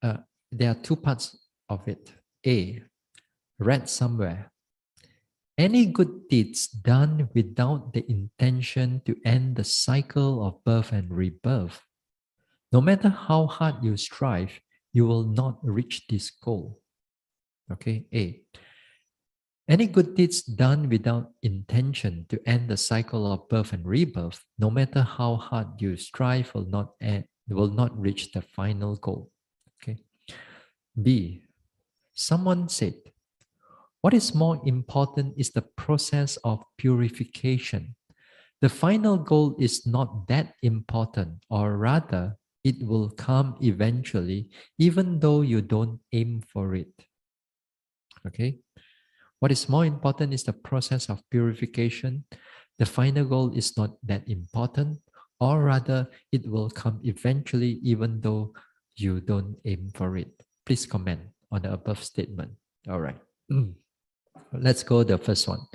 there are two parts of it. A, read somewhere, any good deeds done without the intention to end the cycle of birth and rebirth, no matter how hard you strive, you will not reach this goal. Okay, A. Any good deeds done without intention to end the cycle of birth and rebirth, no matter how hard you strive, will not reach the final goal. Okay. B. Someone said, what is more important is the process of purification. The final goal is not that important, or rather, it will come eventually, even though you don't aim for it. Okay? What is more important is the process of purification. The final goal is not that important, or rather, it will come eventually, even though you don't aim for it. Please comment on the above statement. All right. Let's go the first one.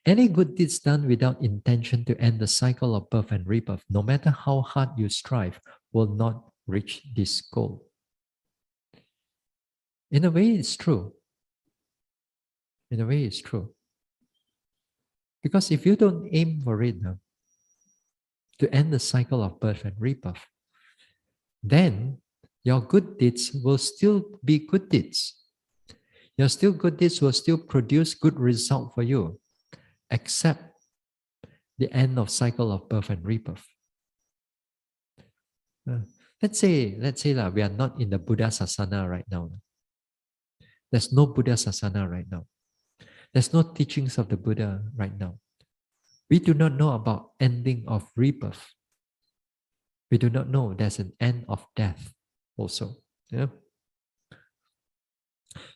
Any good deeds done without intention to end the cycle of birth and rebirth, no matter how hard you strive, will not reach this goal. In a way, it's true. In a way, it's true. Because if you don't aim for it to end the cycle of birth and rebirth, then your good deeds will still be good deeds. Your still good deeds will still produce good result for you, except the end of cycle of birth and rebirth. Let's say we are not in the Buddha Sasana right now. There's no Buddha Sasana right now. There's no teachings of the Buddha right now. We do not know about ending of rebirth. We do not know there's an end of death also. Yeah.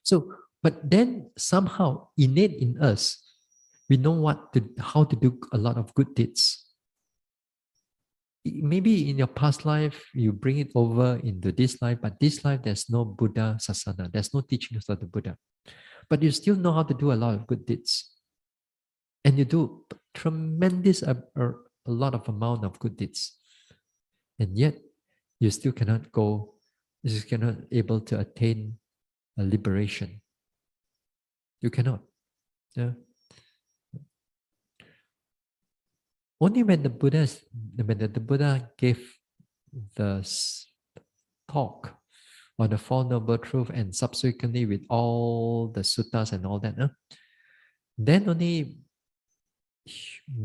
So, but then somehow innate in us, we know how to do a lot of good deeds. Maybe in your past life, you bring it over into this life, but this life, there's no Buddha Sasana. There's no teachings of the Buddha. But you still know how to do a lot of good deeds. And you do tremendous, a lot of amount of good deeds. And yet, you still cannot go, you just cannot able to attain a liberation. You cannot. Yeah. Only when the Buddha gave the talk on the Four Noble Truths and subsequently with all the suttas and all that, then only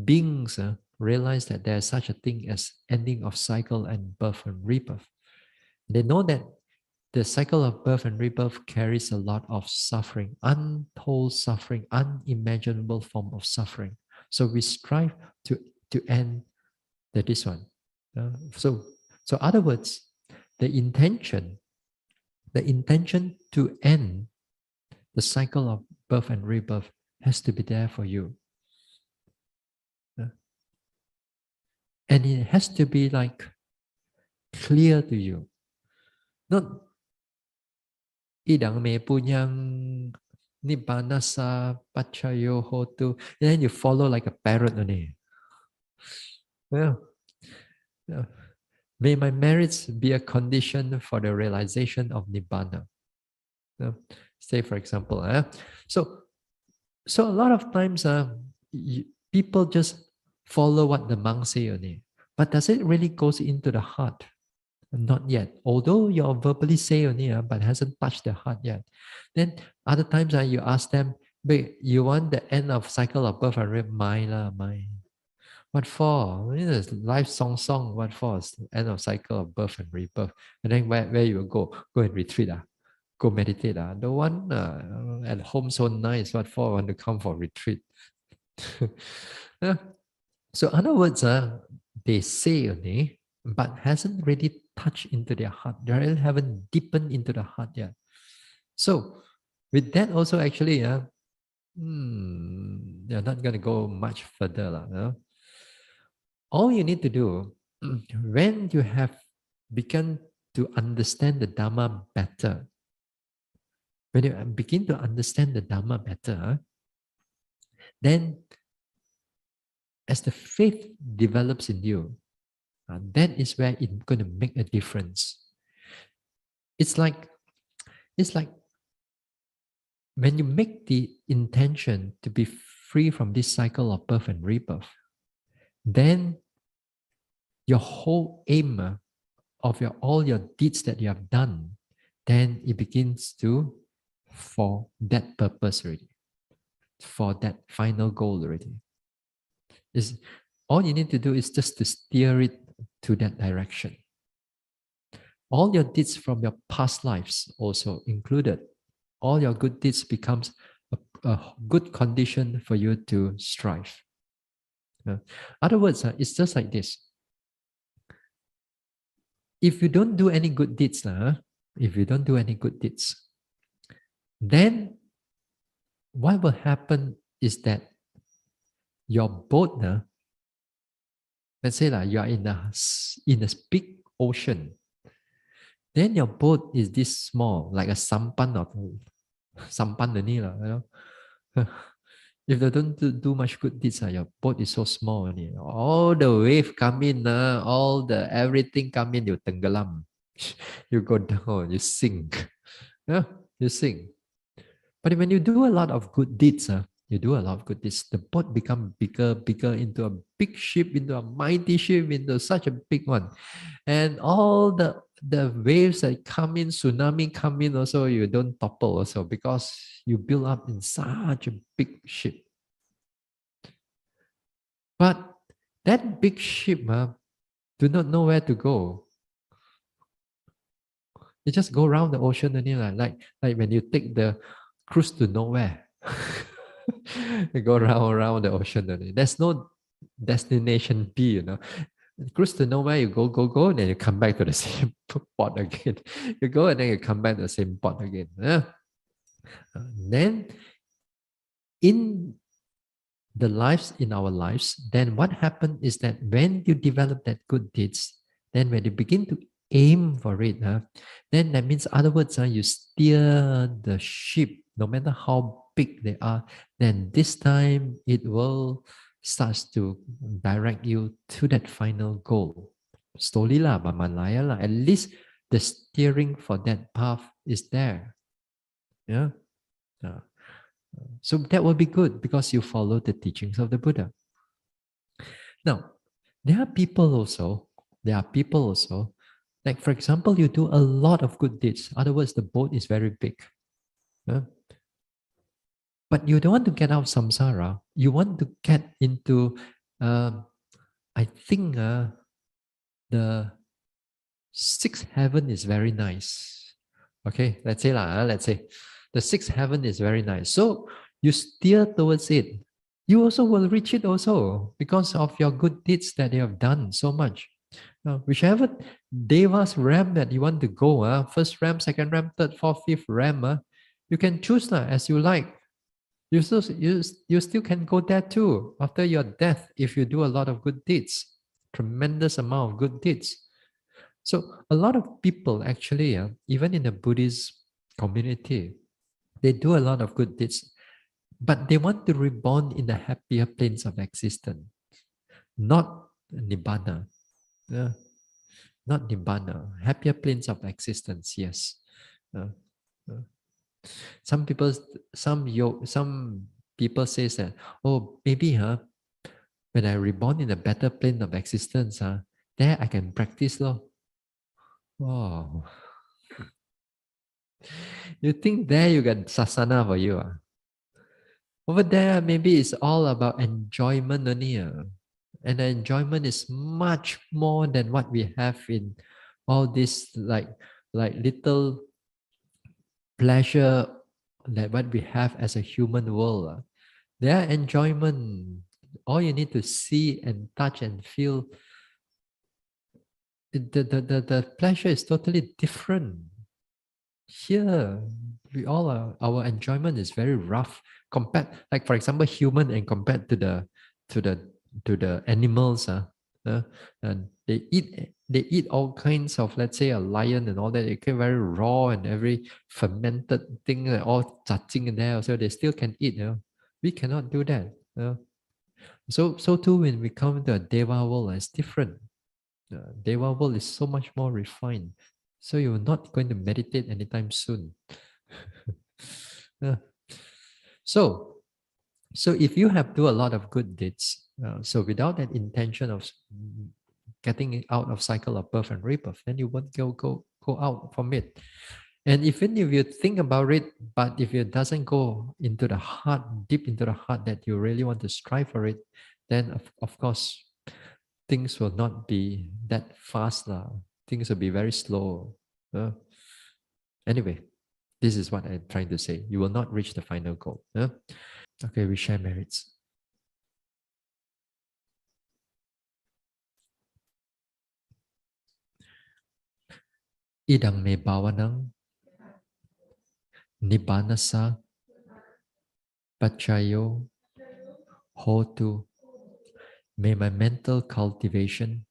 beings realize that there's such a thing as ending of cycle and birth and rebirth. They know that the cycle of birth and rebirth carries a lot of suffering, untold suffering, unimaginable form of suffering. So we strive to end this one. So other words, the intention to end the cycle of birth and rebirth has to be there for you. And it has to be like clear to you. Not idang me punyang nibbana sa pachayo hotu. And then you follow like a parrot only. Well, may my merits be a condition for the realization of nibbana. Say for example, so a lot of times people just follow what the monks say only. But does it really goes into the heart? Not yet. Although you verbally say only, but hasn't touched the heart yet. Then other times you ask them, but you want the end of cycle of birth and rebirth? My. What for? Life song. What for? It's the end of cycle of birth and rebirth. And then where you will go? Go and retreat. Go meditate. The one at home so nice. What for? I want to come for retreat. So in other words, they say only, but hasn't really touched into their heart. They really haven't deepened into the heart yet. So with that also actually, they're not going to go much further. All you need to do, when you have begun to understand the Dhamma better, when you begin to understand the Dhamma better, then as the faith develops in you, that is where it's going to make a difference. It's like It's like when you make the intention to be free from this cycle of birth and rebirth, then your whole aim of all your deeds that you have done, then it begins to for that purpose already, for that final goal already. Is all you need to do is just to steer it to that direction. All your deeds from your past lives also included. All your good deeds becomes a good condition for you to strive. Other words, it's just like this. If you don't do any good deeds, then what will happen is that your boat, let's say you are in a big ocean, then your boat is this small, like a sampan or sampan only, If they don't do much good deeds, your boat is so small only. All the wave come in, all the everything come in, you tenggelam. You go down, you sink. Yeah, you sink. But when you do a lot of good deeds, the boat become bigger into a big ship, into a mighty ship, into such a big one. And all the waves that come in, tsunami come in also, you don't topple also because you build up in such a big ship. But that big ship do not know where to go. You just go around the ocean only, like when you take the cruise to nowhere. You go around the ocean only. There's no destination B, Cruise to nowhere, you go, and then you come back to the same port again. You go and then you come back to the same port again. Then in our lives, then what happened is that when you develop that good deeds, then when you begin to aim for it, then that means, other words, you steer the ship, no matter how big they are, then this time it will starts to direct you to that final goal. Slowly lah, but malaya lah. At least the steering for that path is there. Yeah. So that will be good because you follow the teachings of the Buddha. Now, there are people also, like for example, you do a lot of good deeds. In other words, the boat is very big. But you don't want to get out samsara. You want to get into, I think the sixth heaven is very nice. Okay, let's say the sixth heaven is very nice. So you steer towards it. You also will reach it also because of your good deeds that you have done so much. Whichever Deva's realm that you want to go, first realm, second realm, third, fourth, fifth realm, you can choose as you like. You still can go there too after your death if you do a lot of good deeds, tremendous amount of good deeds. So a lot of people actually, even in the Buddhist community, they do a lot of good deeds, but they want to reborn in the happier planes of existence, not nibbana. Not nibbana, happier planes of existence. Yes. Some people says that, oh, maybe when I reborn in a better plane of existence, there I can practice law. Wow. You think there you got sasana for you? Over there, maybe it's all about enjoyment only. And the enjoyment is much more than what we have in all this like little pleasure that what we have as a human world. Their enjoyment, all you need to see and touch and feel, the pleasure is totally different. Here, our enjoyment is very rough compared, like for example, human and compared to the animals. And they eat all kinds of, let's say, a lion and all that. They get very raw and every fermented thing, all touching in there. So they still can eat. We cannot do that. So too when we come to a Deva world, it's different. Deva world is so much more refined. So you're not going to meditate anytime soon. Uh, so, so if you have do a lot of good deeds, so without that intention of getting out of cycle of birth and rebirth, then you won't go out from it. And even if you think about it, but if it doesn't go into the heart, deep into the heart that you really want to strive for it, then of course things will not be that fast now. Things will be very slow. Uh, anyway, this is what I'm trying to say. You will not reach the final goal. Okay, we share merits. Idang me bawanang nibbanasa pachayo hotu. May my mental cultivation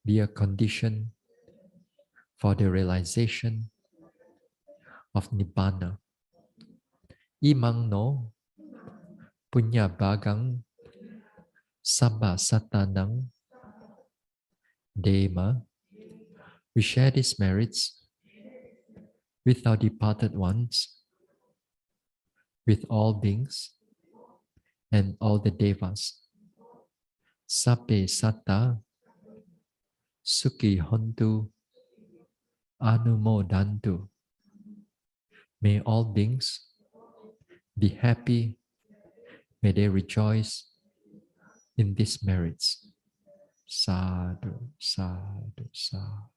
be a condition for the realization of Nibbana. Imang no punya bagang sabba satanang dema. We share these merits with our departed ones, with all beings and all the devas. Sabbe satta sukhi hontu anumodantu. May all beings be happy. May they rejoice in these merits. Sadhu, sadhu, sadhu.